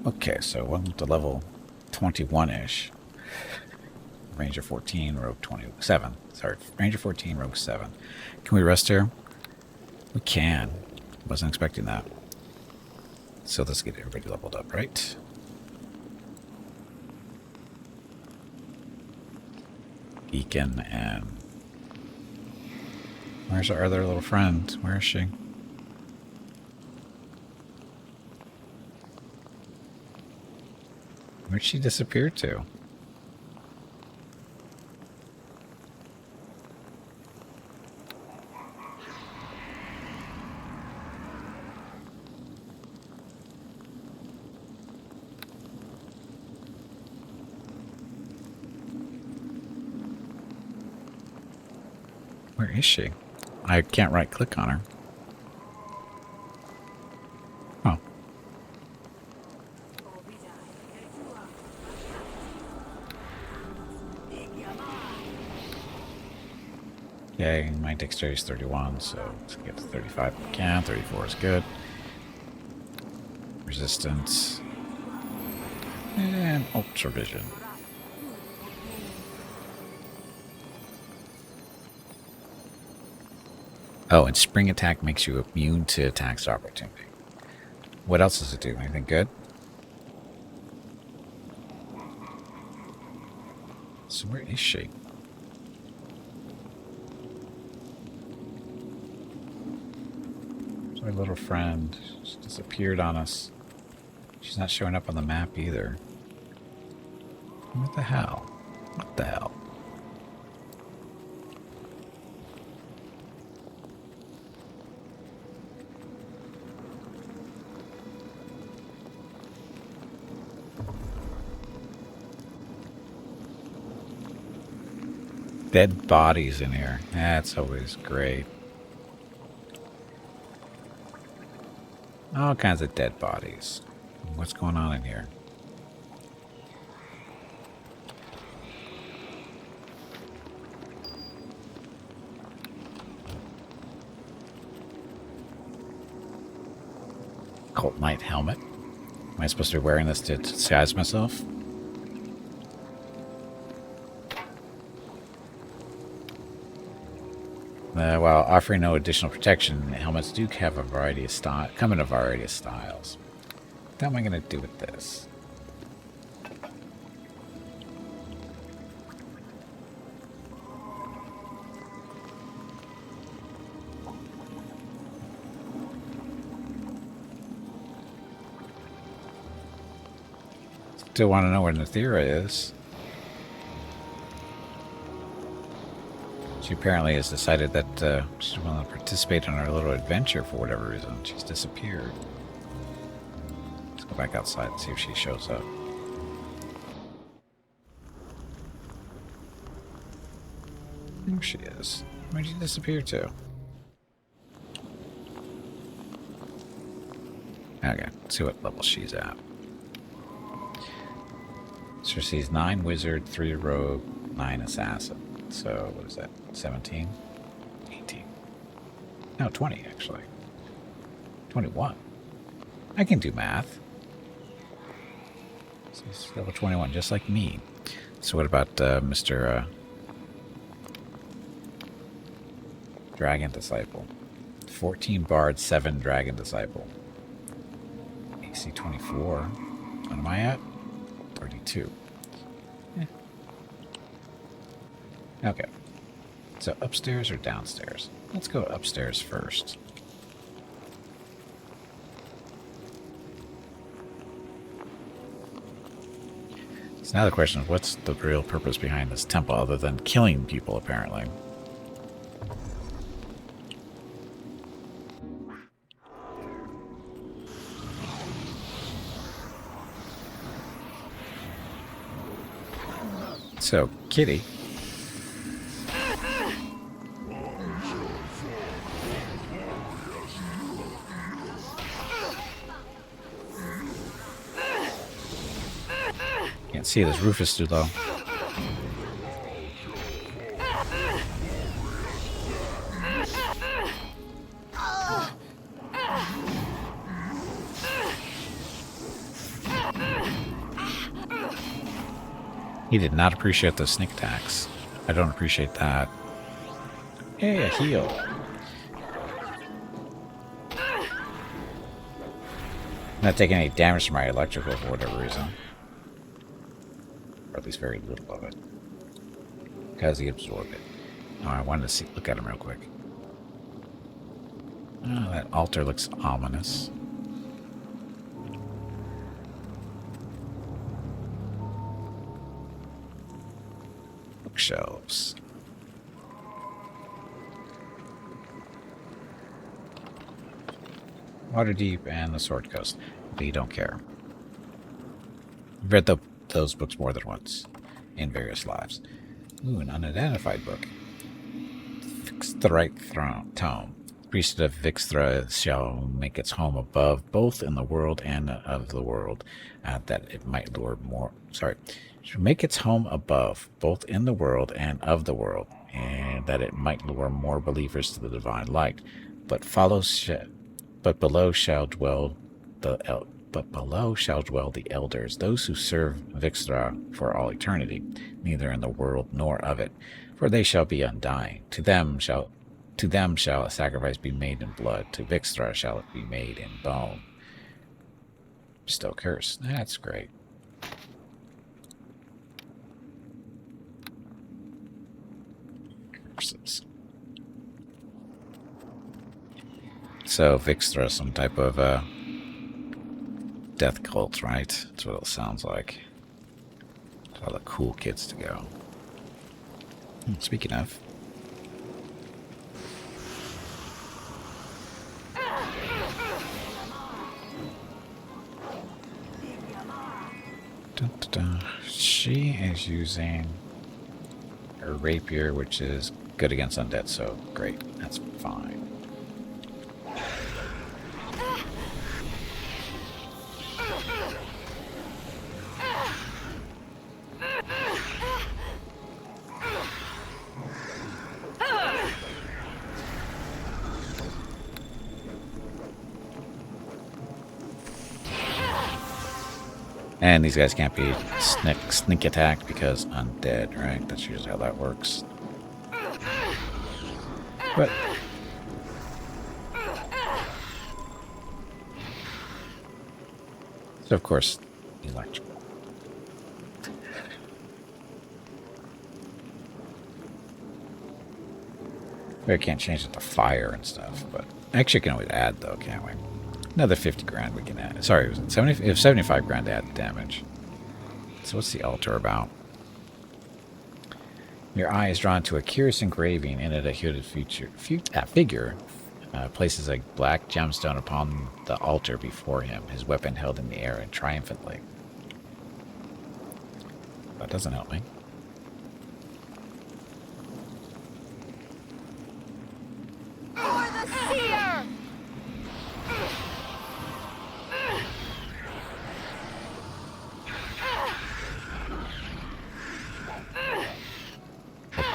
Okay, so welcome to level 21-ish. Ranger 14, Rogue 27. Sorry, Ranger 14, Rogue 7. Can we rest here? We can. Wasn't expecting that. So let's get everybody leveled up, right? Beacon and... Where's our other little friend? Where is she? Where'd she disappear to? Where is she? I can't right click on her. Oh. Okay, my dexterity is 31, so let's get to 35 if we can. 34 is good. Resistance. And ultra vision. Oh, and spring attack makes you immune to attacks of opportunity. What else does it do? Anything good? So where is she? Our little friend just disappeared on us. She's not showing up on the map either. What the hell? What the hell? Dead bodies in here. That's always great. All kinds of dead bodies. What's going on in here? Cult Knight helmet. Am I supposed to be wearing this to disguise myself? While offering no additional protection, helmets do have a variety of come in a variety of styles. What am I going to do with this? Still want to know where Nathira is. She apparently has decided that she's willing to participate in our little adventure for whatever reason. She's disappeared. Let's go back outside and see if she shows up. There she is. Where'd she disappear to? Okay, let's see what level she's at. So she's 9 wizard, 3 rogue, 9 assassin. So, what is that? 17? 18. No, 20, actually. 21. I can do math. So he's level 21, just like me. So what about Mr. Dragon Disciple? 14 Bard, 7 Dragon Disciple. AC 24. What am I at? 32. Okay. So upstairs or downstairs? Let's go upstairs first. So now the question is, what's the real purpose behind this temple other than killing people, apparently? So, Kitty. Can't see, this roof is too low. He did not appreciate those sneak attacks. I don't appreciate that. Hey, a heal. Not taking any damage from my electrical for whatever reason. Or at least very little of it. Because he absorbed it. Oh, I wanted to look at him real quick. Oh, that altar looks ominous. Bookshelves. Waterdeep and the Sword Coast. But you don't care. I've read those books more than once. In various lives. Ooh, an unidentified book. Vixthra Tome. Priesthood of Vixthra shall make its home above, both in the world and of the world, that it might lure more. Sorry, shall make its home above, both in the world and of the world, and that it might lure more believers to the divine light. But below shall dwell the elders, those who serve Vixthra for all eternity, neither in the world nor of it, for they shall be undying. To them shall a sacrifice be made in blood. To Vixthra shall it be made in bone. Still cursed. That's great. Curses. So Vixthra, some type of death cult, right? That's what it sounds like. All the cool kids to go. Speaking of. Dun, dun, dun. She is using her rapier, which is good against undead, so great. That's fine. And these guys can't be sneak attacked because undead, right? That's usually how that works. But so of course, electric. I can't change it to fire and stuff, but actually can always add though, can't we? Another 50 grand we can add. Sorry, it was 75 grand to add damage. So what's the altar about? Your eye is drawn to a curious engraving. In it, a hooded figure places a black gemstone upon the altar before him, his weapon held in the air and triumphantly. That doesn't help me.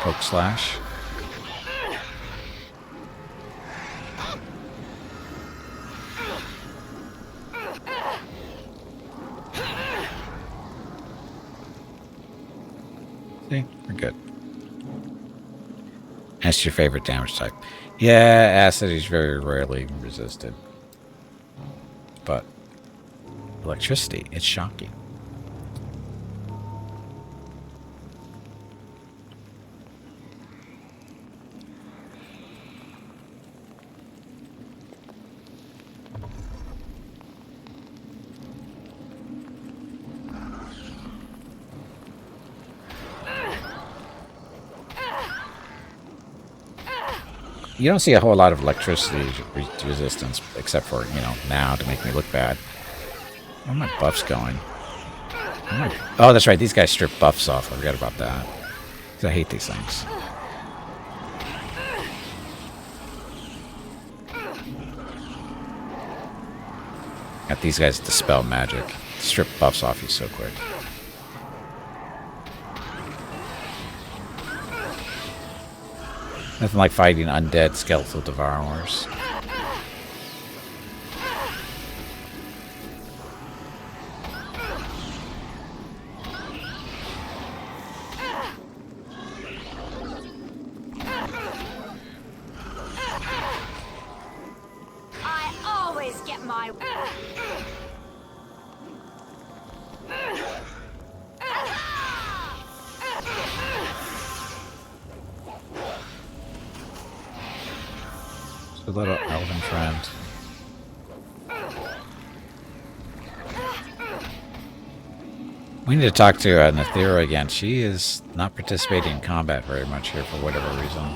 Poke slash. See, we're good. That's your favorite damage type. Yeah, acid is very rarely resisted. But electricity, it's shocking. You don't see a whole lot of electricity resistance, except for, you know, now to make me look bad. Where are my buffs going? Oh, that's right. These guys strip buffs off. I forgot about that. 'Cause I hate these things. Got these guys dispel magic. Strip buffs off you so quick. Nothing like fighting undead skeletal devourers. little elven friend. We need to talk to Nathira again. She is not participating in combat very much here for whatever reason.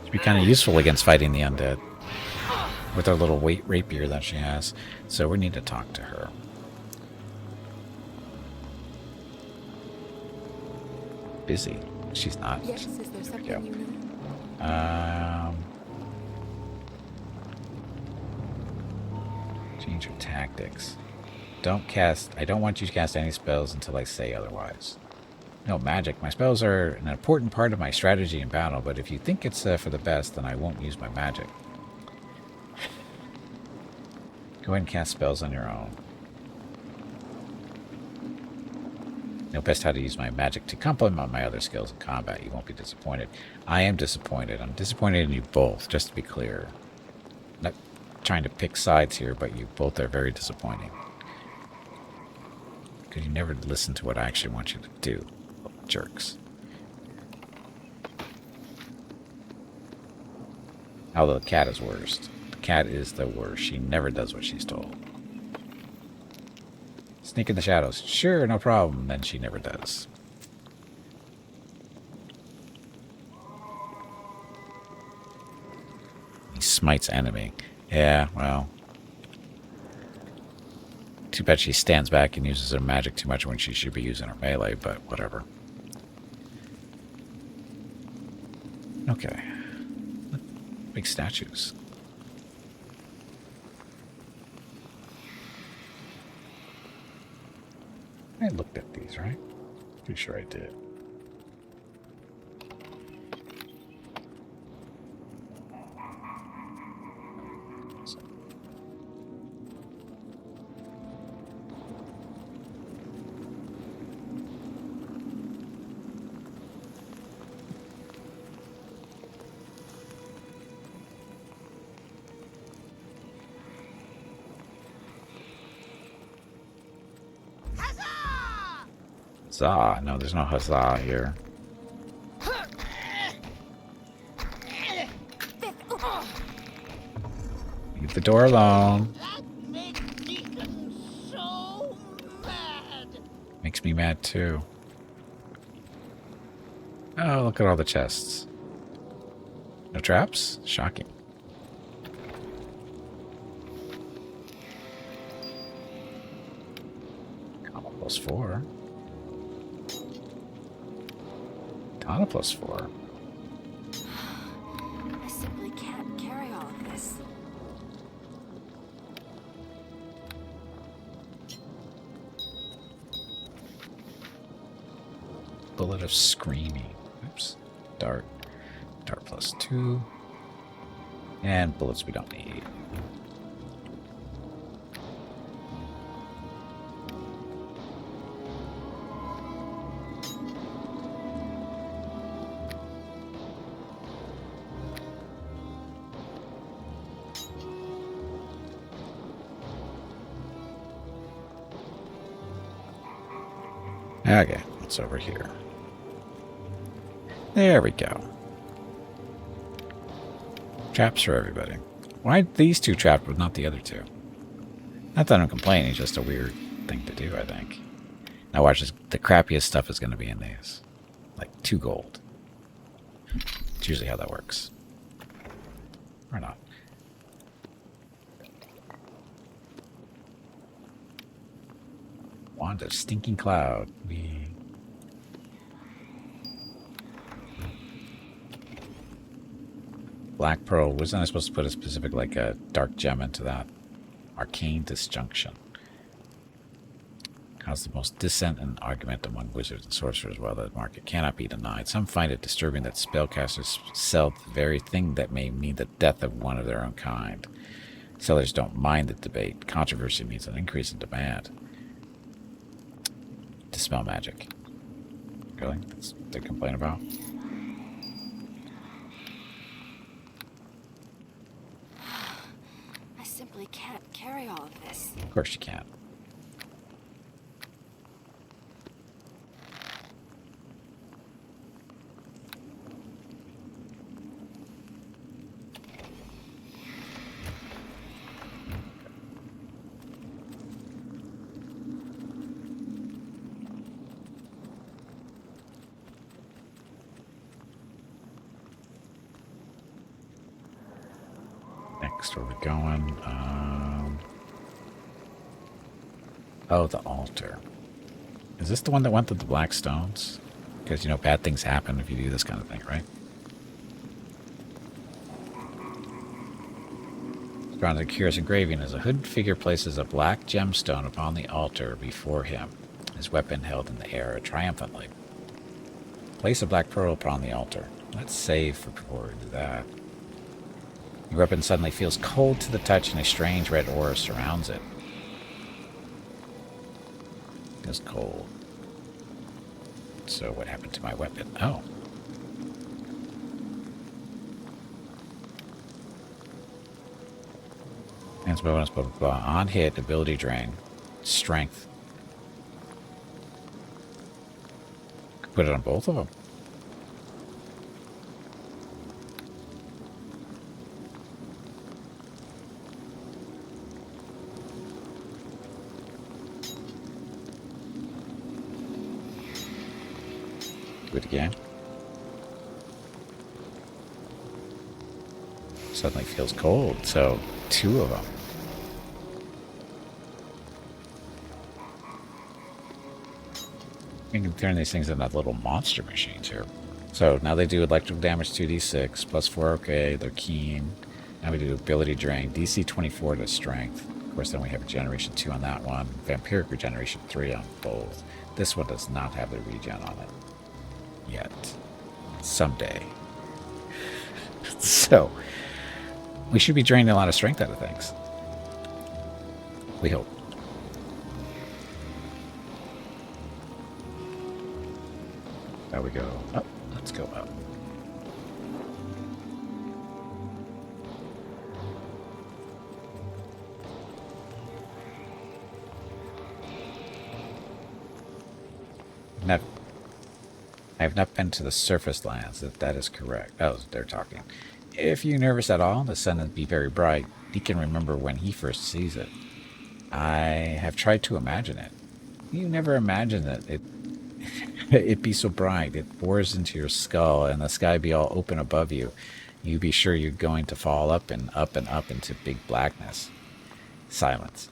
She'd be kind of useful against fighting the undead with her little rapier that she has. So we need to talk to her. Busy. She's not. Yes, is there something you need? Change your tactics. I don't want you to cast any spells until I say otherwise. No, magic. My spells are an important part of my strategy in battle, but if you think it's for the best, then I won't use my magic. Go ahead and cast spells on your own. Know best how to use my magic to complement my other skills in combat. You won't be disappointed. I am disappointed. I'm disappointed in you both, just to be clear. Not trying to pick sides here, but you both are very disappointing. Because you never listen to what I actually want you to do. Jerks. Although the cat is worst. The cat is the worst. She never does what she's told. Sneak in the shadows. Sure, no problem. Then she never does. He smites enemy. Yeah, well. Too bad she stands back and uses her magic too much when she should be using her melee, but whatever. Okay. Big statues. I looked at these, right? Pretty sure I did. Huzzah! No, there's no huzzah here. Leave the door alone. That makes Deacon so mad. Makes me mad too. Oh, look at all the chests. No traps? Shocking. Comma +4. Tana +4. I simply can't carry all of this. Bullet of Screaming. Oops. Dart. Dart +2. And bullets we don't need. Okay, what's over here? There we go. Traps for everybody. Why these two trapped but not the other two? Not that I'm complaining, it's just a weird thing to do, I think. Now watch this. The crappiest stuff is going to be in these. Like 2 gold. It's usually how that works. Or not. Wand of Stinking Cloud. Black Pearl. Wasn't I supposed to put a specific, like, a dark gem into that? Arcane Disjunction. Cause the most dissent and argument among wizards and sorcerers, while the market cannot be denied. Some find it disturbing that spellcasters sell the very thing that may mean the death of one of their own kind. Sellers don't mind the debate. Controversy means an increase in demand. Dispel magic. Really? That's what they complain about? I simply can't carry all of this. Of course you can. next? Where are we going? Oh, the altar. Is this the one that went to the black stones? Because, you know, bad things happen if you do this kind of thing, right? Drawn to the curious engraving as a hooded figure places a black gemstone upon the altar before him, his weapon held in the air triumphantly. Place a black pearl upon the altar. Let's save before we do that. Your weapon suddenly feels cold to the touch and a strange red aura surrounds it. Feels cold. So what happened to my weapon? Oh. Hands bonus, blah, blah, blah. On hit, ability drain. Strength. Could put it on both of them. Do it again. Suddenly feels cold, so 2 of them. You can turn these things into little monster machines here. So now they do electrical damage 2d6, plus 4, okay, they're keen. Now we do ability drain, DC 24 to strength. Of course, then we have regeneration 2 on that one, vampiric regeneration 3 on both. This one does not have the regen on it. Yet. Someday. So, we should be draining a lot of strength out of things. We hope. There we go. Up. Let's go up. I have not been to the surface lands, if that is correct. Oh, they're talking. If you're nervous at all, the sun will be very bright. He can remember when he first sees it. I have tried to imagine it. You never imagine it. It be so bright. It bores into your skull, and the sky be all open above you. You be sure you're going to fall up and up and up into big blackness. Silence.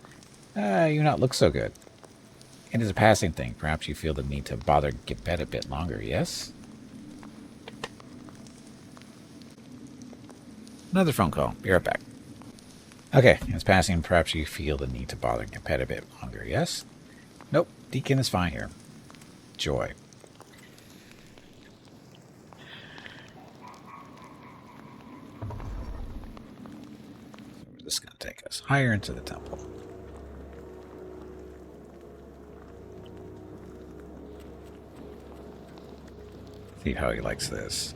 You not look so good. It is a passing thing. Perhaps you feel the need to bother get bed a bit longer, yes? Another phone call. Be right back. Okay, it's passing. Perhaps you feel the need to bother get bed a bit longer, yes? Nope. Deacon is fine here. Joy. Where's this going to take us? Higher into the temple. See how he likes this.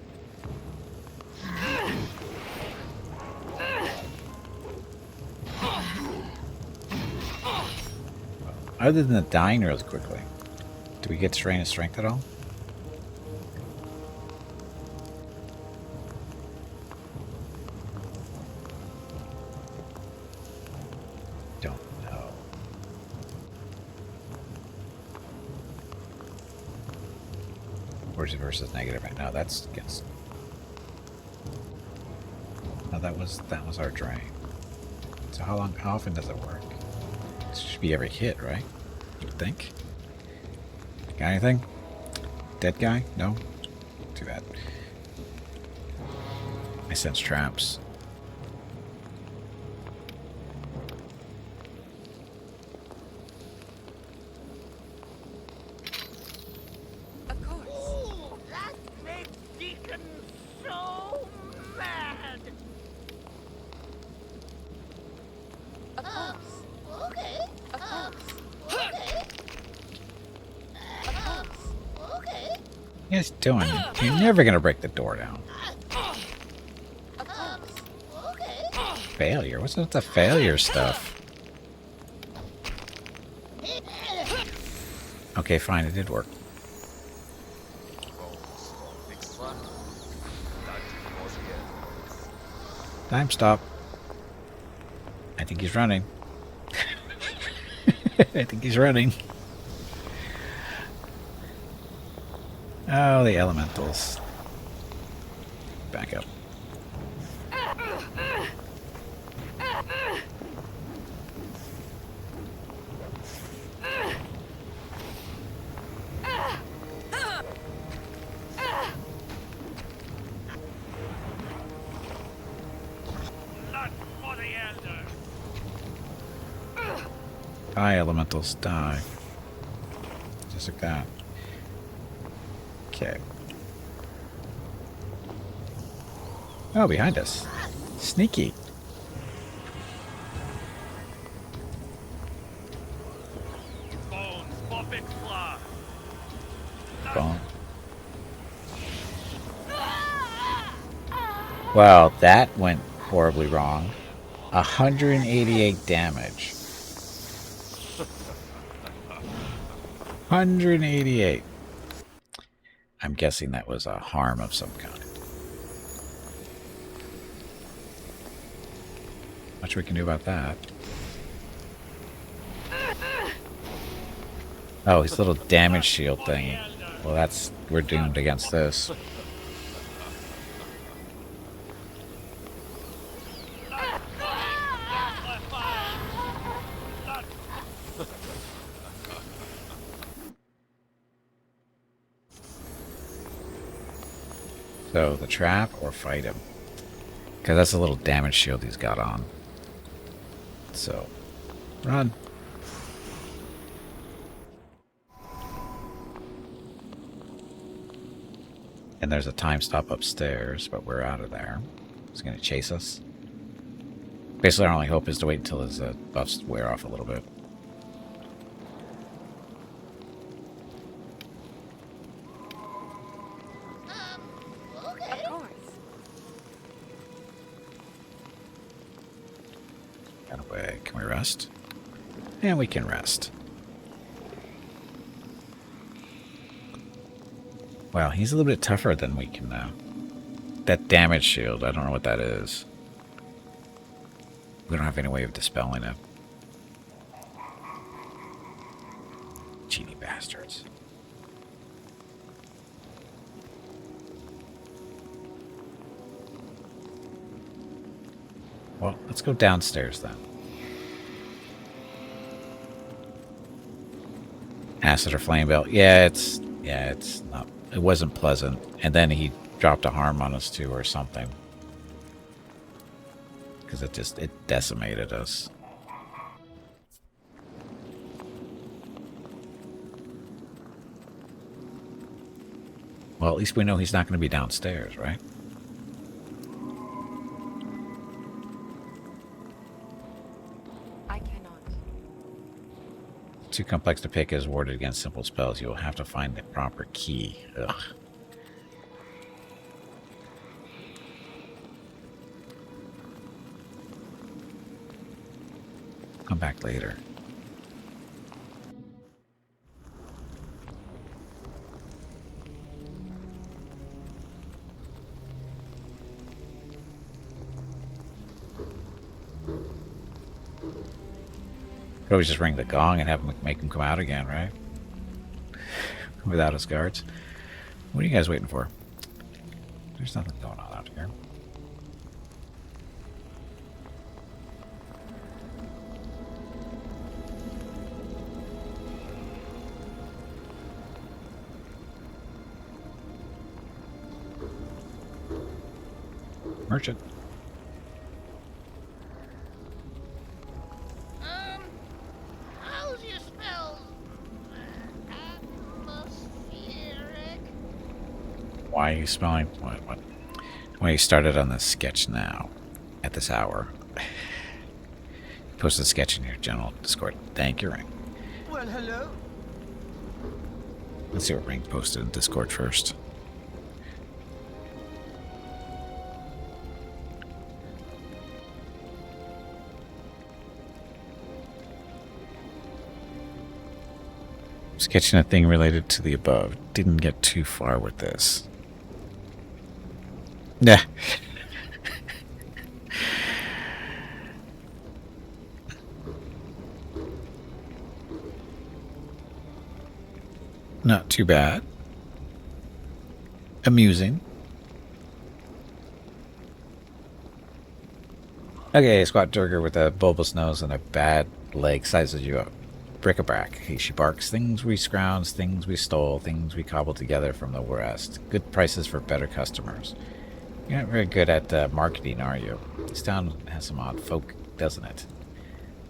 Other than dying really quickly, do we get strain of strength at all? Don't know. Where's it versus negative right now? That's against. No, that was our drain. So how often does it work? It should be every hit, right? You would think. Got anything? Dead guy? No? Too bad. I sense traps. Of course. Ooh, that makes Deacon so mad. Of course. Okay. Of course. Okay. Okay. What are you guys doing? You're never gonna break the door down. Of course. Okay. Failure? What's with the failure stuff? Okay, fine, it did work. Time stop. I think he's running. I think he's running. Oh, the elementals. Back up. Die, elementals, die. Just like that. Okay. Oh, behind us. Sneaky. Bone. Well, that went horribly wrong. 188 damage. 188. I'm guessing that was a harm of some kind. Much we can do about that. Oh, his little damage shield thing. Well, that's... we're doomed against this. So, the trap or fight him? Because that's a little damage shield he's got on. So, run. And there's a time stop upstairs, but we're out of there. He's going to chase us. Basically, our only hope is to wait until his buffs wear off a little bit. Okay. Of course. Got away. Can we rest? And we can rest. Wow, he's a little bit tougher than we can now. That damage shield, I don't know what that is. We don't have any way of dispelling it. Cheaty bastards. Well, let's go downstairs then. Acid or flame belt. Yeah, it's not, it wasn't pleasant. And then he dropped a harm on us too or something. Because it decimated us. Well, at least we know he's not going to be downstairs, right? I cannot. Too complex to pick is warded against simple spells. You will have to find the proper key. Ugh. Come back later. Could always just ring the gong and have him make him come out again, right? Without his guards. What are you guys waiting for? There's nothing going on out here. Merchant. How's your spells? Atmospheric. Why are you smelling? What? Well, you started on this sketch now, at this hour. Post the sketch in your general Discord. Thank you, Ring. Well, hello. Let's see what Ring posted in Discord first. Sketching a thing related to the above. Didn't get too far with this. Yeah. Not too bad. Amusing. Okay, Squat Durger with a bulbous nose and a bad leg sizes you up. Bric-a-brac. She barks. Things we scrounge, things we stole, things we cobbled together from the rest. Good prices for better customers. You're not very good at marketing, are you? This town has some odd folk doesn't it?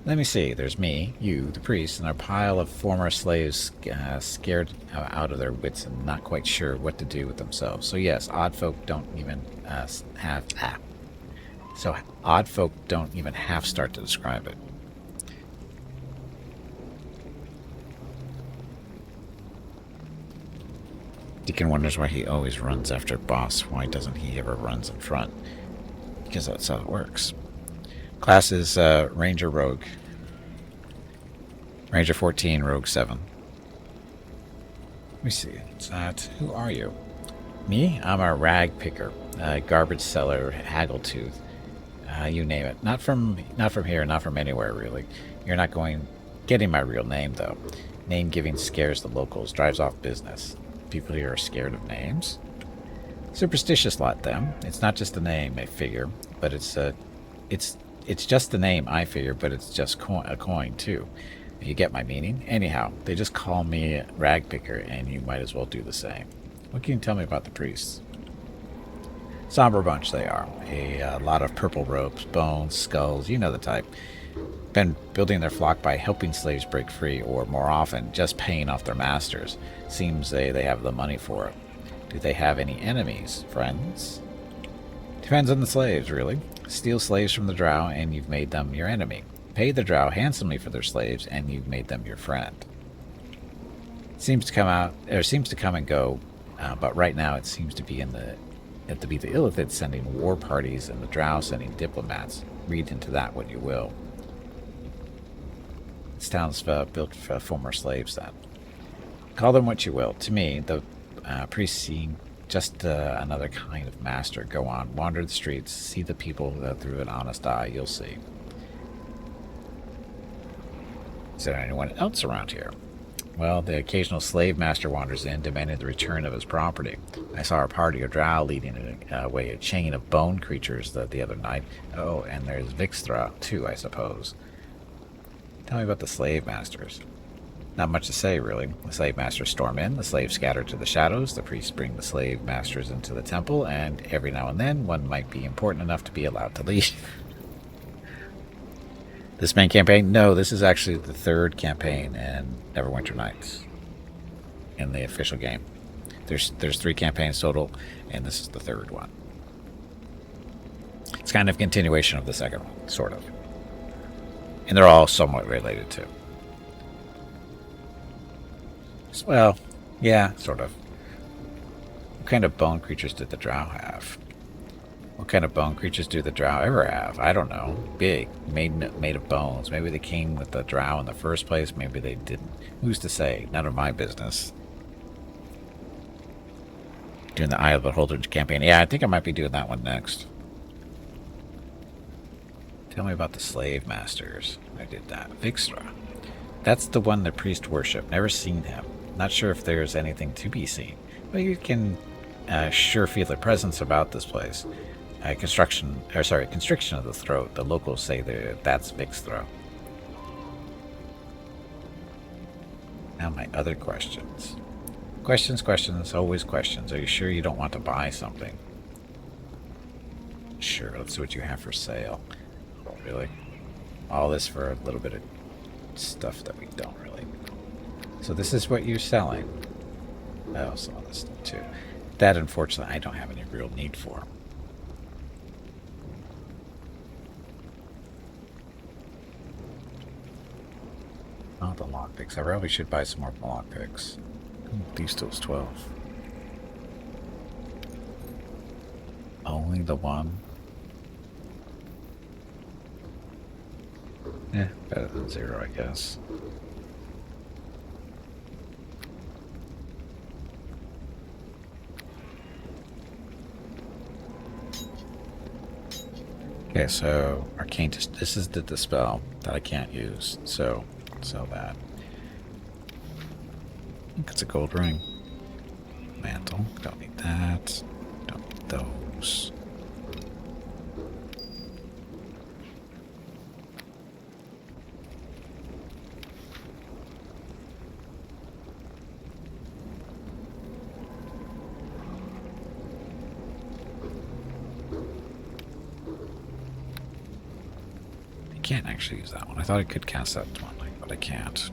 Let me see. There's me, you, the priest, and a pile of former slaves scared out of their wits and not quite sure what to do with themselves. So yes, odd folk don't even have... So odd folk don't even half start to describe it. Deacon wonders why he always runs after boss. Why doesn't he ever runs in front? Because that's how it works. Class is Ranger Rogue. Ranger 14, Rogue 7. Let me see. What's that? Who are you? Me? I'm a rag picker, garbage seller, haggletooth. You name it. Not from here, not from anywhere, really. You're not getting my real name, though. Name giving scares the locals, drives off business. People here are scared of names. Superstitious lot, them. It's not just a name, I figure, but it's just the name, I figure, but it's just a coin, too. You get my meaning? Anyhow, they just call me rag picker, and you might as well do the same. What can you tell me about the priests? Somber bunch they are. A lot of purple robes, bones, skulls, you know the type. Been building their flock by helping slaves break free, or more often, just paying off their masters. Seems they have the money for it. Do they have any enemies? Friends? Depends on the slaves, really. Steal slaves from the Drow, and you've made them your enemy. Pay the Drow handsomely for their slaves, and you've made them your friend. Seems to come and go, but right now it seems to be the Illithid sending war parties and the Drow sending diplomats. Read into that what you will. This town's built for former slaves, then. Call them what you will. To me, the priests seem just another kind of master. Go on, wander the streets, see the people through an honest eye. You'll see. Is there anyone else around here? Well, the occasional slave master wanders in, demanding the return of his property. I saw a party of Drow leading away a chain of bone creatures the other night. Oh, and there's Vixthra, too, I suppose. Tell me about the slave masters. Not much to say, really. The slave masters storm in, the slaves scatter to the shadows, the priests bring the slave masters into the temple, and every now and then one might be important enough to be allowed to leave. This main campaign? No, this is actually the third campaign in Neverwinter Nights in the official game. There's 3 campaigns total, and this is the third one. It's kind of a continuation of the second one, sort of. And they're all somewhat related, too. Well, yeah, sort of. What kind of bone creatures did the Drow have? What kind of bone creatures do the Drow ever have? I don't know. Big, made of bones. Maybe they came with the Drow in the first place. Maybe they didn't. Who's to say? None of my business. Doing the Eye of the Beholder campaign. Yeah, I think I might be doing that one next. Tell me about the slave masters. I did that. Vixthra. That's the one the priest worship. Never seen him. Not sure if there's anything to be seen. But you can sure feel the presence about this place. Constriction of the throat. The locals say that's Vixthra. Now my other questions. Questions, always questions. Are you sure you don't want to buy something? Sure, let's see what you have for sale. Oh, really? All this for a little bit of stuff that we don't really. So this is what you're selling. I also want this stuff too. That, unfortunately, I don't have any real need for. Oh, the lockpicks. I probably should buy some more lockpicks. These tools 12. Only the one? Yeah, better than 0, I guess. Okay, so Arcane, this is the dispel that I can't use, so sell that. I think it's a gold ring. Mantle, don't need that. Don't need those. can't actually use that one. I thought I could cast that one, but I can't.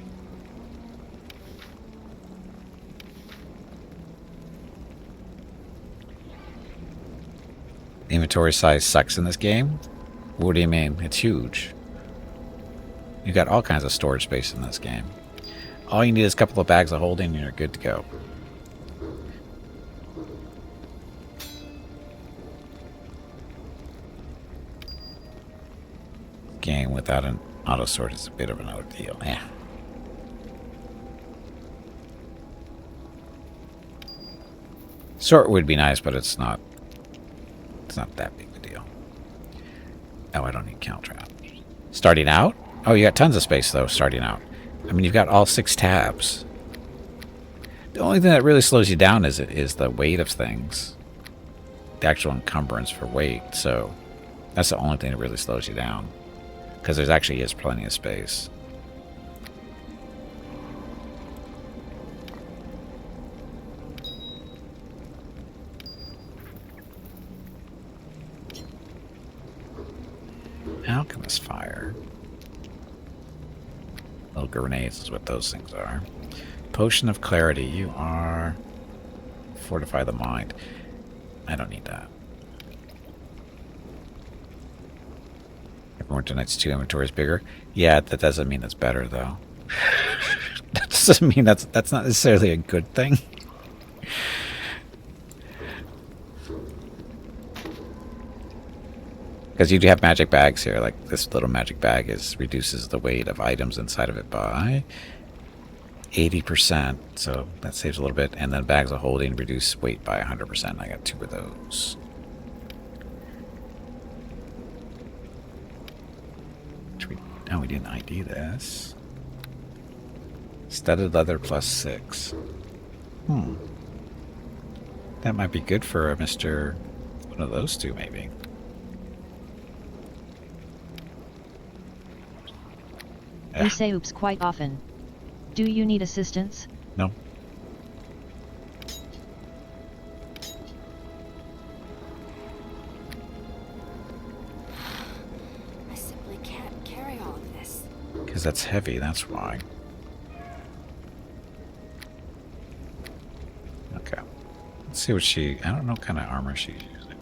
The inventory size sucks in this game? What do you mean? It's huge. You got all kinds of storage space in this game. All you need is a couple of bags of holding and you're good to go. Game without an auto sort is a bit of an ordeal. Yeah. Sort would be nice, but it's not. It's not that big of a deal. Oh, I don't need count trap. Starting out? Oh, you got tons of space though. Starting out. I mean, you've got all 6 tabs. The only thing that really slows you down is the weight of things. The actual encumbrance for weight. So that's the only thing that really slows you down. Because there's actually is plenty of space. Alchemist fire. Little grenades is what those things are. Potion of clarity. You are fortify the mind. I don't need that. Neverwinter Nights 2 inventory is bigger. Yeah, that doesn't mean it's better though. That doesn't mean that's not necessarily a good thing. Because you do have magic bags here. Like this little magic bag reduces the weight of items inside of it by 80%. So that saves a little bit. And then bags of holding reduce weight by 100%. I got 2 of those. Oh, we didn't ID this. Studded leather plus 6. That might be good for Mr. One of those 2, maybe. You say oops quite often. Do you need assistance? No. I simply can't carry all of this. Because that's heavy, that's why. Okay. Let's see what I don't know what kind of armor she's using.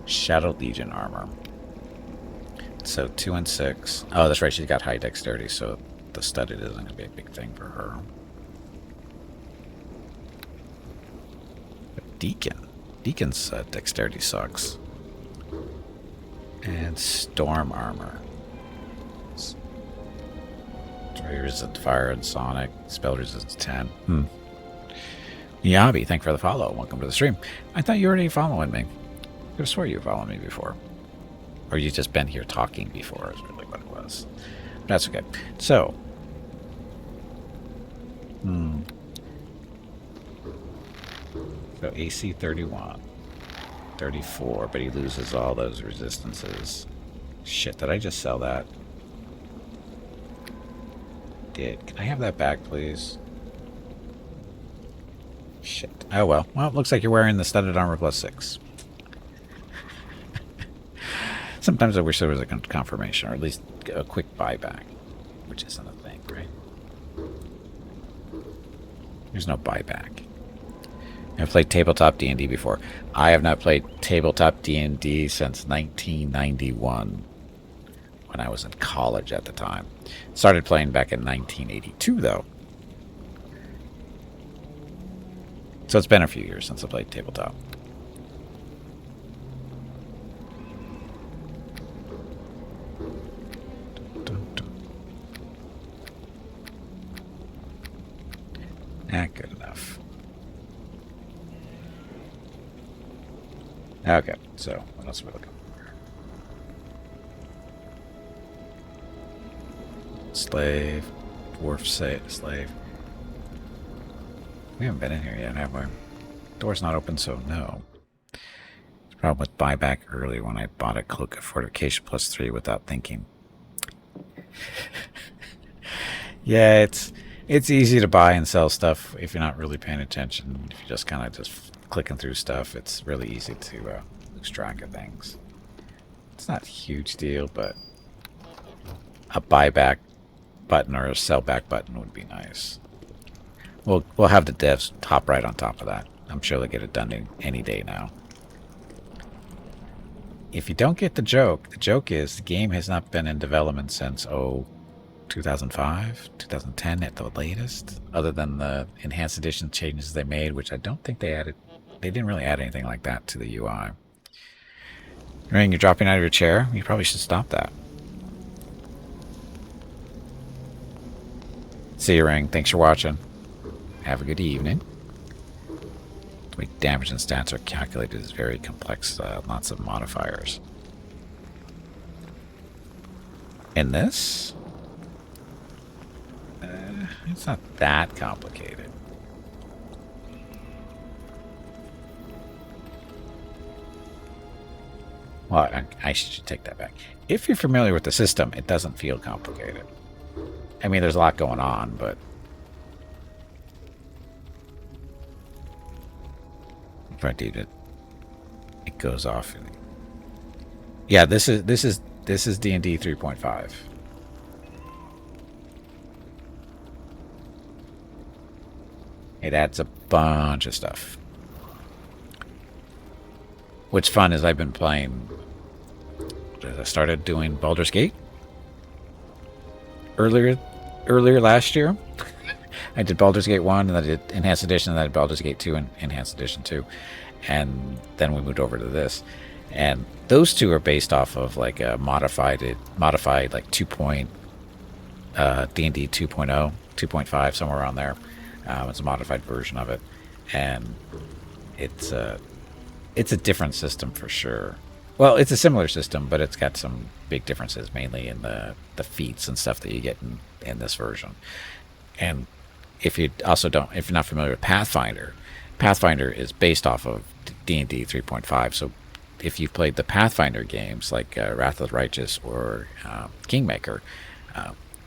Shadow Legion armor. So 2 and 6. Oh, that's right, she's got high dexterity, so the studded isn't going to be a big thing for her. But Deacon's dexterity sucks. And storm armor. Resistant fire and sonic. Spell resistance 10. Yabi, thank you for the follow. Welcome to the stream. I thought you were already following me. I could have swore you were following me before. Or you've just been here talking before is really what it was. But that's okay. So. So AC 31. 34, but he loses all those resistances. Shit, did I just sell that? Did. Can I have that back, please? Shit. Oh well. Well, it looks like you're wearing the studded armor plus 6. Sometimes I wish there was a confirmation, or at least a quick buyback, which isn't a thing, right? There's no buyback. I've played tabletop D&D before. I have not played tabletop D&D since 1991, when I was in college at the time. Started playing back in 1982, though. So it's been a few years since I played tabletop. Good enough. Okay, so what else are we looking for? Slave, dwarf slave. We haven't been in here yet, have we? Door's not open, so no. It's a problem with buyback early when I bought a cloak of fortification plus 3 without thinking. Yeah, it's easy to buy and sell stuff if you're not really paying attention. If you're just kind of just clicking through stuff, it's really easy to lose track of things. It's not a huge deal, but a buyback button or a sell back button would be nice. We'll have the devs hop right on top of that. I'm sure they'll get it done any day now. If you don't get the joke is the game has not been in development since 2005, 2010 at the latest, other than the enhanced edition changes they made, which I don't think they added. They didn't really add anything like that to the UI. Ring, you're dropping out of your chair? You probably should stop that. See you, Ring. Thanks for watching. Have a good evening. The way damage and stats are calculated is very complex. Lots of modifiers. In this, it's not that complicated. Well, I should take that back. If you're familiar with the system, it doesn't feel complicated. I mean, there's a lot going on, but if I did it, it goes off. Yeah, this is D&D 3.5. It adds a bunch of stuff. What's fun is I've been playing. I started doing Baldur's Gate earlier last year. I did Baldur's Gate 1, and I did Enhanced Edition, and then I did Baldur's Gate 2 and Enhanced Edition 2. And then we moved over to this. And those two are based off of like a modified like 2. D&D 2.0, 2.5, somewhere around there. It's a modified version of it. And it's a different system for sure. Well, it's a similar system, but it's got some big differences, mainly in the feats and stuff that you get in this version. And if you're not familiar with Pathfinder is based off of D&D 3.5. So if you've played the Pathfinder games like Wrath of the Righteous or Kingmaker,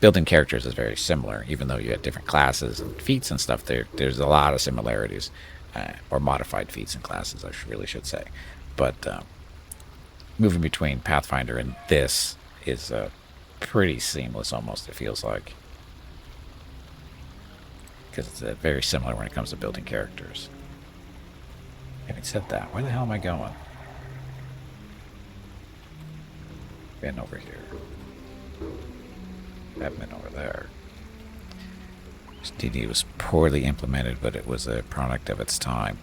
building characters is very similar, even though you have different classes and feats and stuff. There's a lot of similarities, or modified feats and classes, I really should say. But moving between Pathfinder and this is pretty seamless, almost, it feels like. Because it's very similar when it comes to building characters. Having said that, where the hell am I going? Been over here. I've been over there. This DD was poorly implemented, but it was a product of its time.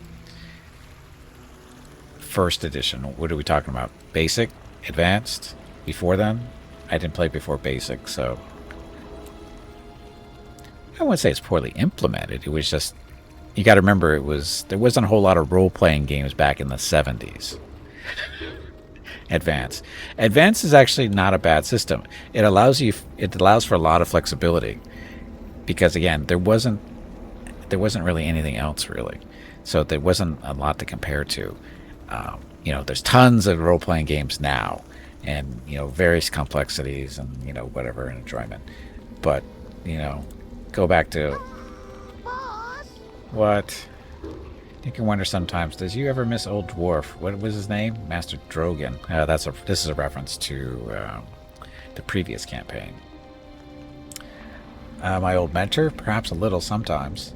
First edition, what are we talking about? Basic? Advanced? Before then? I didn't play before Basic, so I wouldn't say it's poorly implemented. It was just, you got to remember, there wasn't a whole lot of role-playing games back in the 70s. Advanced is actually not a bad system. It allows for a lot of flexibility, because again, there wasn't really anything else really, so there wasn't a lot to compare to. There's tons of role-playing games now, and various complexities and whatever, and enjoyment. But go back to Boss? what. You can wonder sometimes, does you ever miss Old Dwarf? What was his name? Master Drogan. This is a reference to the previous campaign. My old mentor? Perhaps a little sometimes.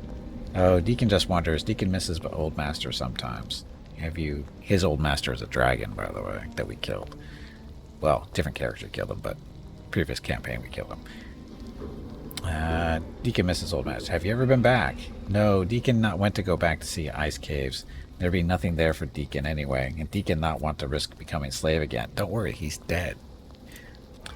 Oh, Deacon just wonders. Deacon misses old master sometimes. His old master is a dragon, by the way, that we killed. Well, different character killed him, but previous campaign we killed him. Deacon misses old master. Have you ever been back? No, Deacon not went to go back to see ice caves. There'd be nothing there for Deacon anyway, and Deacon not want to risk becoming slave again. Don't worry, he's dead.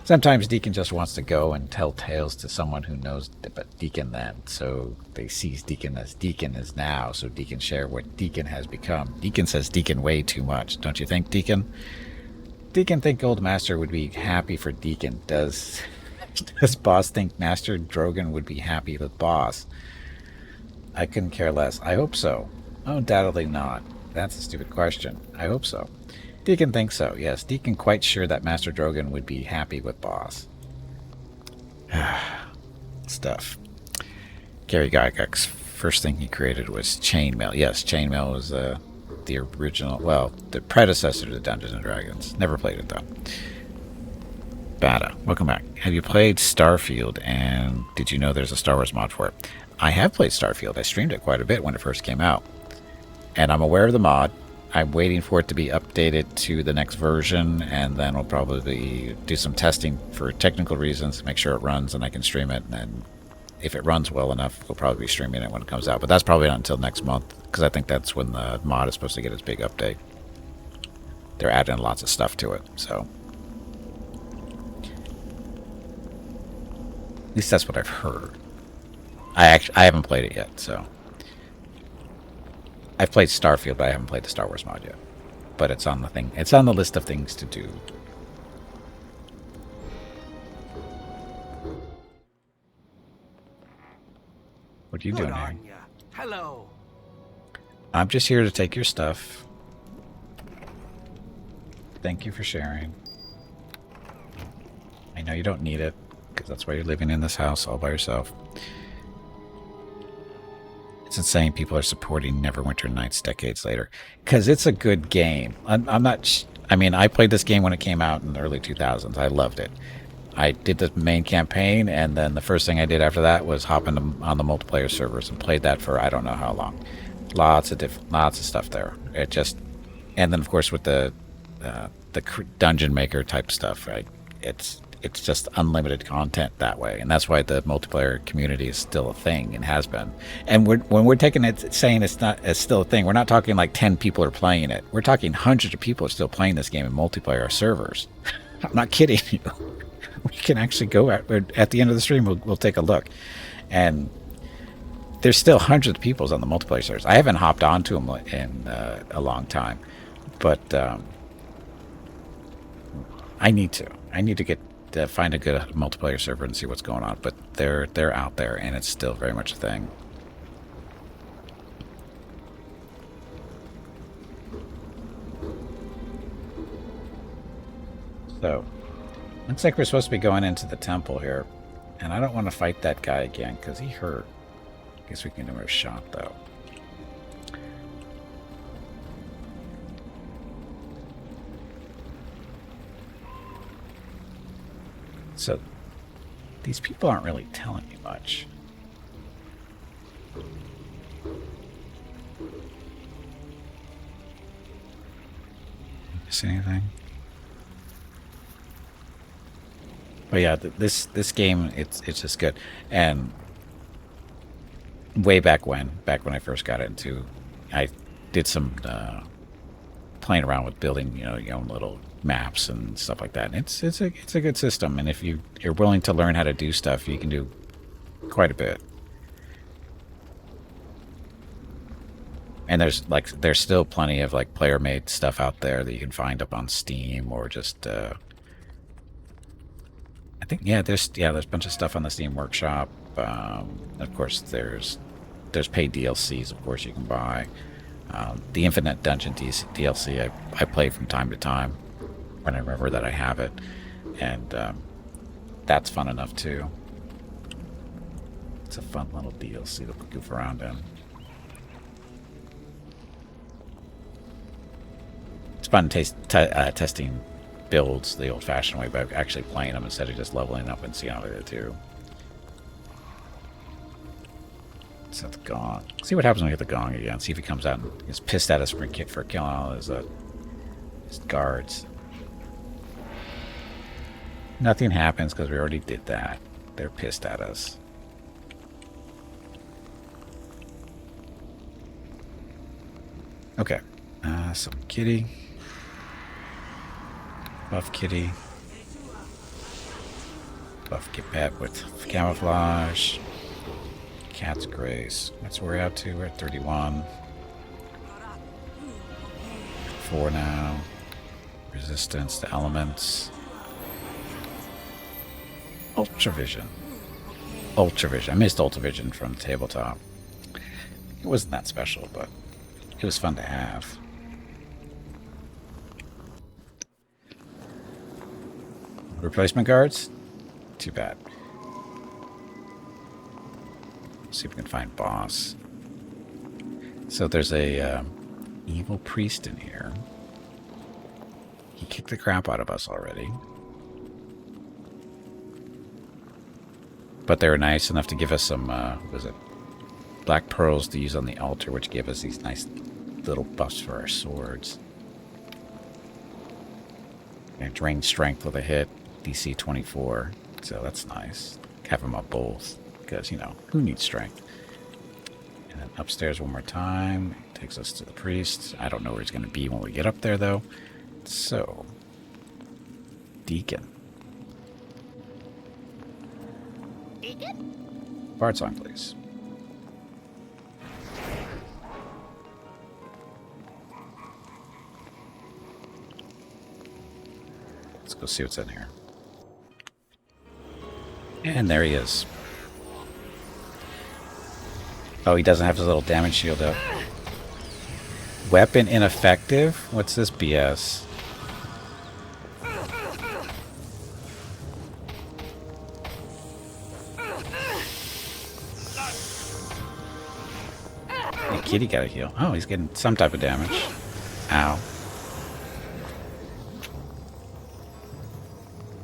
Sometimes Deacon just wants to go and tell tales to someone who knows but Deacon then, so they sees Deacon as Deacon is now, so Deacon share what Deacon has become. Deacon says Deacon way too much, don't you think, Deacon? Deacon think Old Master would be happy for Deacon. Does Boss think Master Drogan would be happy with Boss? I couldn't care less. I hope so. Undoubtedly not. That's a stupid question. I hope so. Deacon thinks so, yes. Deacon quite sure that Master Drogan would be happy with Boss. Stuff. Gary Gygax's first thing he created was Chainmail. Yes, Chainmail was the original, well, the predecessor to Dungeons & Dragons. Never played it, though. Bada, welcome back. Have you played Starfield, and did you know there's a Star Wars mod for it? I have played Starfield. I streamed it quite a bit when it first came out. And I'm aware of the mod. I'm waiting for it to be updated to the next version, and then we'll probably do some testing for technical reasons to make sure it runs and I can stream it. And then if it runs well enough, we'll probably be streaming it when it comes out. But that's probably not until next month, because I think that's when the mod is supposed to get its big update. They're adding lots of stuff to it, so... At least that's what I've heard. I haven't played it yet, so... I've played Starfield, but I haven't played the Star Wars mod yet. But it's on the thing. It's on the list of things to do. What are you doing here? Hello. I'm just here to take your stuff. Thank you for sharing. I know you don't need it, because that's why you're living in this house all by yourself. It's insane people are supporting Neverwinter Nights decades later. Because it's a good game. I'm not... I mean, I played this game when it came out in the early 2000s. I loved it. I did the main campaign, and then the first thing I did after that was hop on the multiplayer servers and played that for I don't know how long. Lots of stuff there. It just... And then, of course, with the dungeon maker type stuff, right? It's just unlimited content that way, and that's why the multiplayer community is still a thing and has been. And when we're taking it, saying it's still a thing, we're not talking like 10 people are playing it. We're talking hundreds of people are still playing this game in multiplayer servers. I'm not kidding you. We can actually go at the end of the stream. We'll take a look, and there's still hundreds of people on the multiplayer servers. I haven't hopped onto them in a long time, but I need to get. Find a good multiplayer server and see what's going on, but they're out there, and it's still very much a thing. So, looks like we're supposed to be going into the temple here, and I don't want to fight that guy again because he hurt. I guess we can give him a shot though. So, these people aren't really telling me much. Miss anything? But yeah, this game, it's just good. And way back when I first got into, I did some playing around with building, your own little maps and stuff like that. And it's a good system, and if you're willing to learn how to do stuff, you can do quite a bit. And there's still plenty of like player made stuff out there that you can find up on Steam, or just I think there's a bunch of stuff on the Steam Workshop. Of course there's paid DLCs, of course, you can buy. The Infinite Dungeon DLC I play from time to time when I remember that I have it, and that's fun enough too. It's a fun little DLC to goof around in. It's fun testing builds the old-fashioned way by actually playing them instead of just leveling up and seeing how they do too. So the gong. See what happens when we get the gong again. See if he comes out and is pissed at us for killing all his guards. Nothing happens because we already did that. They're pissed at us. Okay. Some kitty. Buff kitty. Buff get pet with camouflage. Cat's grace. That's where we're at to. We're at 31. 4 now. Resistance to elements. Ultravision. Ultravision. I missed Ultravision from tabletop. It wasn't that special, but it was fun to have. Replacement guards? Too bad. Let's see if we can find boss. So there's a evil priest in here. He kicked the crap out of us already. but they were nice enough to give us some, what was it? Black pearls to use on the altar, which gave us these nice little buffs for our swords. And drain strength with a hit, DC 24. So that's nice. Have them up both, because, you know, who needs strength? And then upstairs one more time. Takes us to the priest. I don't know where he's going to be when we get up there, though. So, Deacon. Deacon? Bard song, please. Let's go see what's in here. And there he is. Oh, he doesn't have his little damage shield up. Weapon ineffective? What's this BS? Hey, kitty got a heal. Oh, he's getting some type of damage. Ow.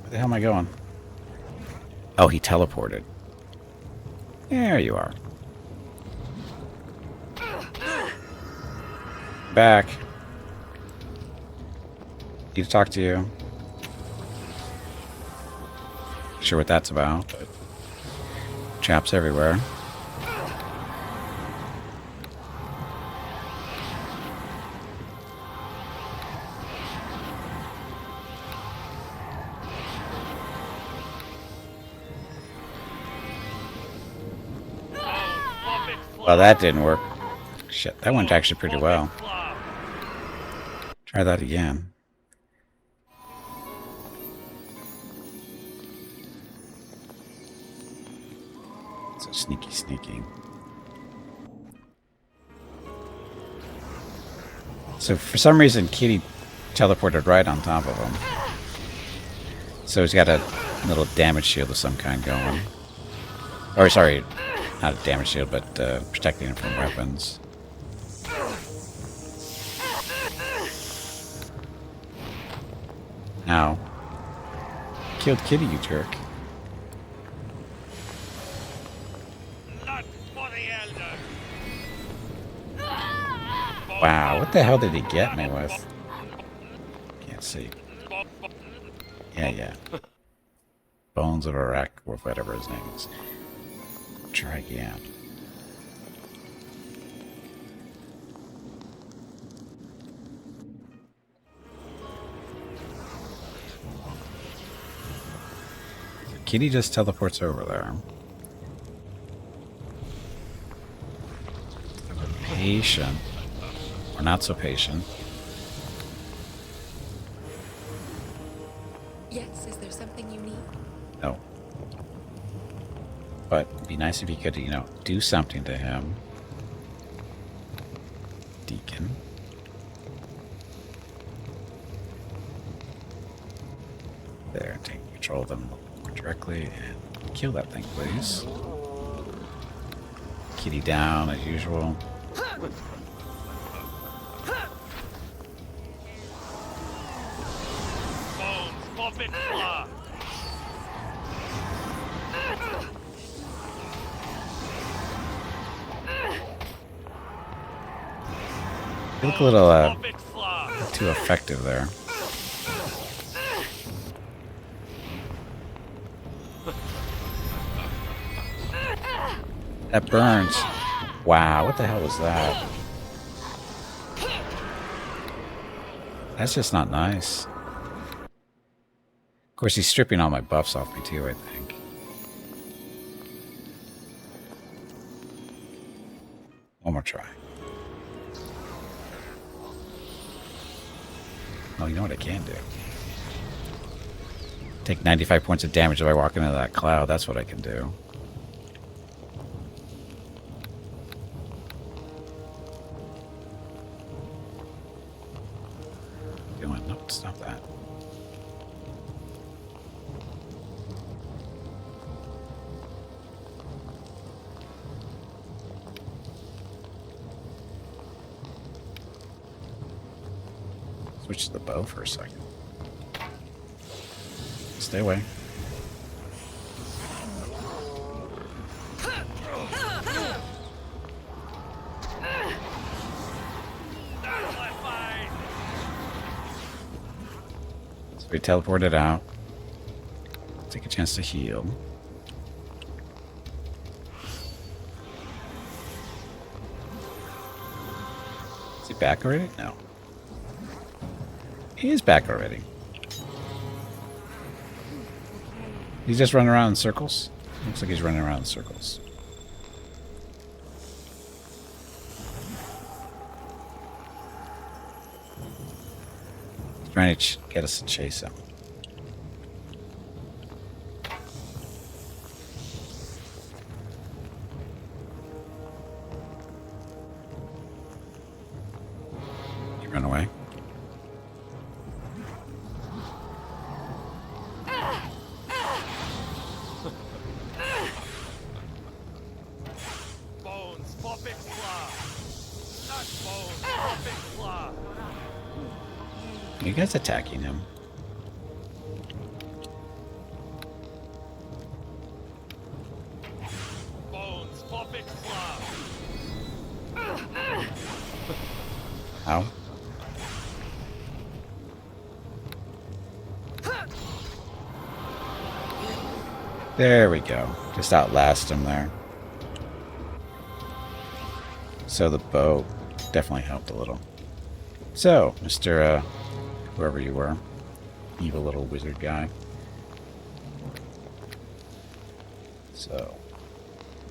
Where the hell am I going? Oh, he teleported. There you are. Back. Need to talk to you. Sure what that's about, but traps everywhere. Well, that didn't work. Shit, that went actually pretty well. Try that again. So sneaky, sneaky. So for some reason, Kitty teleported right on top of him. So he's got a little damage shield of some kind going. Or sorry, not a damage shield, but protecting him from weapons. Ow. Killed Kitty, you jerk. Wow, what the hell did he get me with? Can't see. Yeah. Bones of a wreck, or whatever his name is. Try again. Kitty just teleports over there. Patient. Or not so patient. Yes, is there something you need? No. But it'd be nice if you could, you know, do something to him. Deacon. There, take control of them more directly and kill that thing, please. Kitty down as usual. You look a little too effective there. That burns. Wow, what the hell was that? That's just not nice. Of course, he's stripping all my buffs off me too, I think. One more try. Oh, you know what I can do? Take 95 points of damage if I walk into that cloud. That's what I can do. Nope, it's not that. Switch to the bow for a second. Stay away. We teleported out. Take a chance to heal. Is he back already? No. He is back already. He's just running around in circles. Looks like he's running around in circles. He's trying to get us to chase him. You run away. Bones for big claw. Not bones for big claw. Are you guys attacking him? Bones for big claw. How? There we go. Just outlast him there. So the bow definitely helped a little. So, Mr. Whoever you were, evil little wizard guy. So,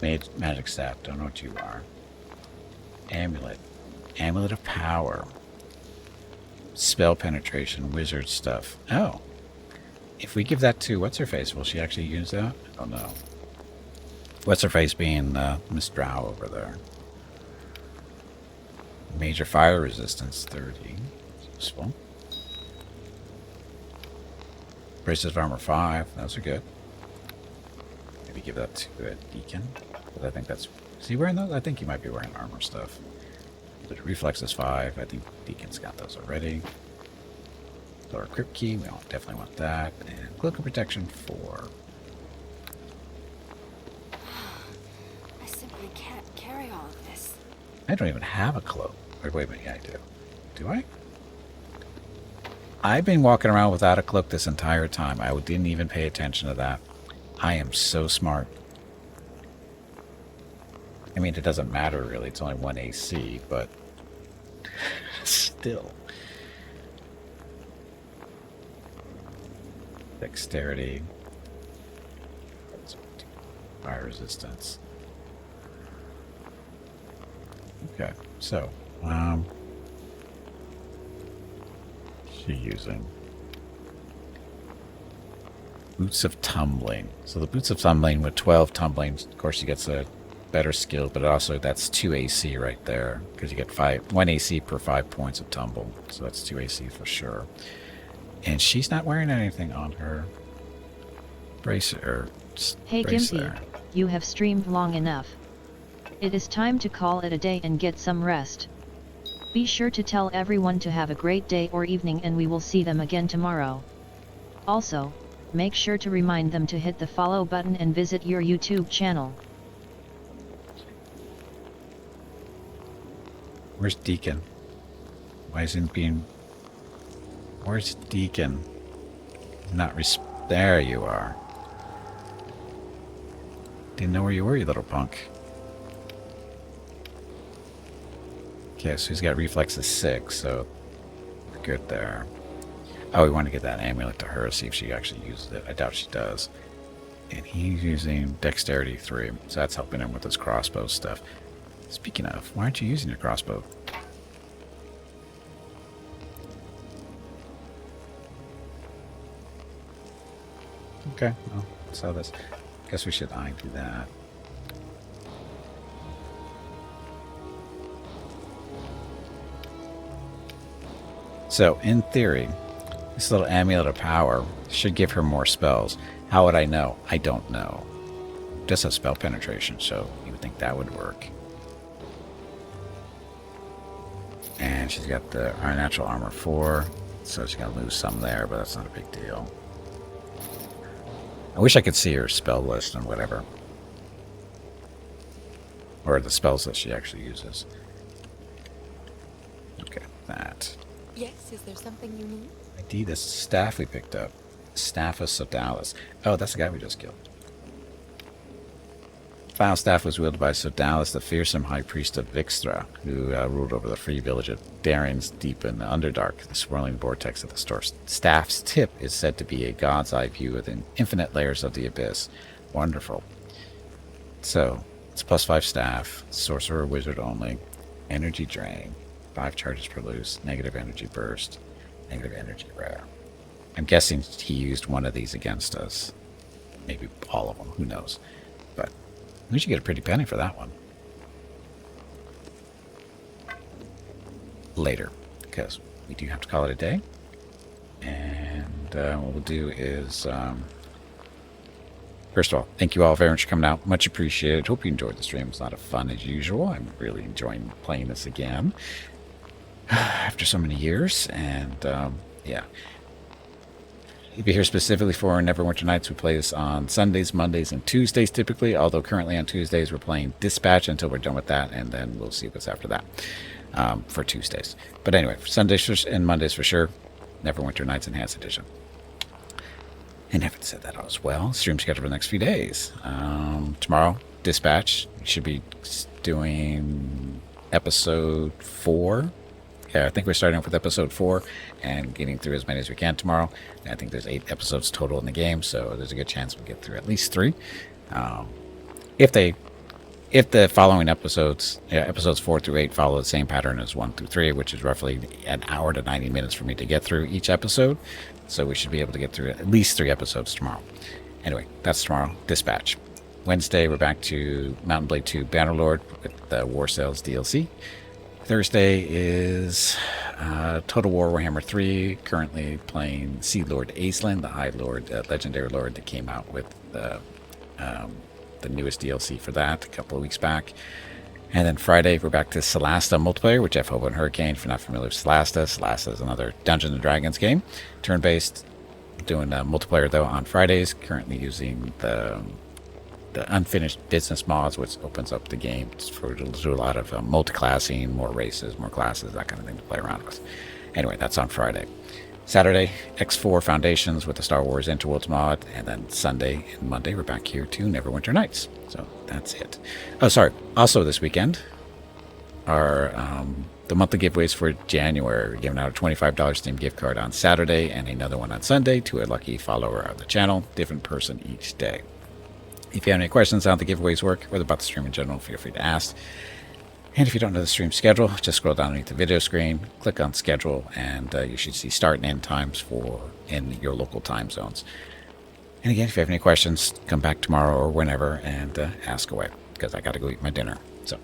magic staff. Don't know what you are. Amulet. Amulet of power. Spell penetration. Wizard stuff. Oh. If we give that to What's-Her-Face, will she actually use that? I don't know. What's-Her-Face being Miss Drow over there. Major fire resistance, 30. Useful. Braces of armor, 5. Those are good. Maybe give that to a Deacon. But I think that's... Is he wearing those? I think he might be wearing armor stuff. But reflex is 5. I think Deacon's got those already. Lower crypt key. We don't definitely want that. And cloak of protection, 4. I simply can't carry all of this. I don't even have a cloak. Wait a minute. Yeah, I do. Do I? I've been walking around without a cloak this entire time. I didn't even pay attention to that. I am so smart. I mean, it doesn't matter really. It's only 1 AC, but still. Dexterity. Fire resistance. Okay, so, she using Boots of Tumbling. So the Boots of Tumbling with 12 tumbling, of course she gets a better skill, but also that's 2 AC right there, because you get 1 AC per 5 points of tumble. So that's 2 AC for sure. And she's not wearing anything on her bracer. Hey Gimpy, you have streamed long enough. It is time to call it a day and get some rest. Be sure to tell everyone to have a great day or evening, and we will see them again tomorrow. Also, make sure to remind them to hit the follow button and visit your YouTube channel. Where's Deacon? Why isn't being... Where's Deacon? Not there you are. Didn't know where you were, you little punk. Okay, so he's got reflexes 6, so we're good there. Oh, we want to get that amulet to her, see if she actually uses it. I doubt she does. And he's using dexterity 3, so that's helping him with his crossbow stuff. Speaking of, why aren't you using your crossbow? Okay, well, so this. Guess we should do that. So, in theory, this little amulet of power should give her more spells. How would I know? I don't know. Just has spell penetration, so you would think that would work. And she's got the natural armor 4, so she's going to lose some there, but that's not a big deal. I wish I could see her spell list and whatever. Or the spells that she actually uses. Okay, that. Yes, is there something you need? ID the staff we picked up. Staff of Sodalis. Oh, that's the guy we just killed. Foul staff was wielded by Sodalis, the fearsome high priest of Vixtra, who ruled over the free village of Darren's deep in the Underdark. The swirling vortex of the staff's tip is said to be a god's eye view within infinite layers of the abyss. Wonderful. So, it's +5 staff, sorcerer wizard only, energy drain, 5 charges per loose, negative energy burst, negative energy rare. I'm guessing he used one of these against us. Maybe all of them, who knows. But we should get a pretty penny for that one. Later, because we do have to call it a day. And what we'll do is, first of all, thank you all very much for coming out. Much appreciated. Hope you enjoyed the stream. It's a lot of fun as usual. I'm really enjoying playing this again after so many years. And yeah. If you're here specifically for Neverwinter Nights, we play this on Sundays, Mondays, and Tuesdays typically, although currently on Tuesdays we're playing Dispatch until we're done with that, and then we'll see what's after that for Tuesdays. But anyway, for Sundays and Mondays for sure, Neverwinter Nights Enhanced Edition. And having said that as well, stream schedule for the next few days. Tomorrow, Dispatch, we should be doing episode 4. Yeah, I think we're starting off with episode 4 and getting through as many as we can tomorrow. And I think there's 8 episodes total in the game, so there's a good chance we'll get through at least 3. If the following episodes, episodes 4 through 8, follow the same pattern as 1 through 3, which is roughly an hour to 90 minutes for me to get through each episode. So we should be able to get through at least 3 episodes tomorrow. Anyway, that's tomorrow. Dispatch. Wednesday, we're back to Mountain Blade 2 Bannerlord with the War Sales DLC. Thursday is Total War Warhammer 3, currently playing Sea Lord Aislan, the High Lord, Legendary Lord that came out with the newest DLC for that a couple of weeks back. And then Friday, we're back to Solasta multiplayer with Jeff Hobo and Hurricane. If you're not familiar with Solasta, Solasta is another Dungeons & Dragons game, turn-based, doing multiplayer though on Fridays, currently using the unfinished business mods, which opens up the game to do a lot of multi-classing, more races, more classes, that kind of thing to play around with. Anyway, that's on Friday. Saturday, X4 Foundations with the Star Wars Interworlds mod, and then Sunday and Monday we're back here to Neverwinter Nights. So that's it. Oh, sorry. Also this weekend are the monthly giveaways for January. We're giving out a $25 Steam gift card on Saturday and another one on Sunday to a lucky follower of the channel, different person each day. If you have any questions on how the giveaways work, or about the stream in general, feel free to ask. And if you don't know the stream schedule, just scroll down underneath the video screen, click on schedule, and you should see start and end times in your local time zones. And again, if you have any questions, come back tomorrow or whenever and ask away, because I got to go eat my dinner. So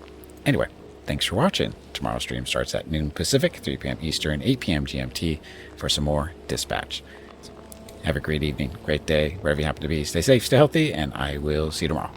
anyway, thanks for watching. Tomorrow's stream starts at noon Pacific, 3 p.m. Eastern, 8 p.m. GMT for some more Dispatch. Have a great evening, great day, wherever you happen to be. Stay safe, stay healthy, and I will see you tomorrow.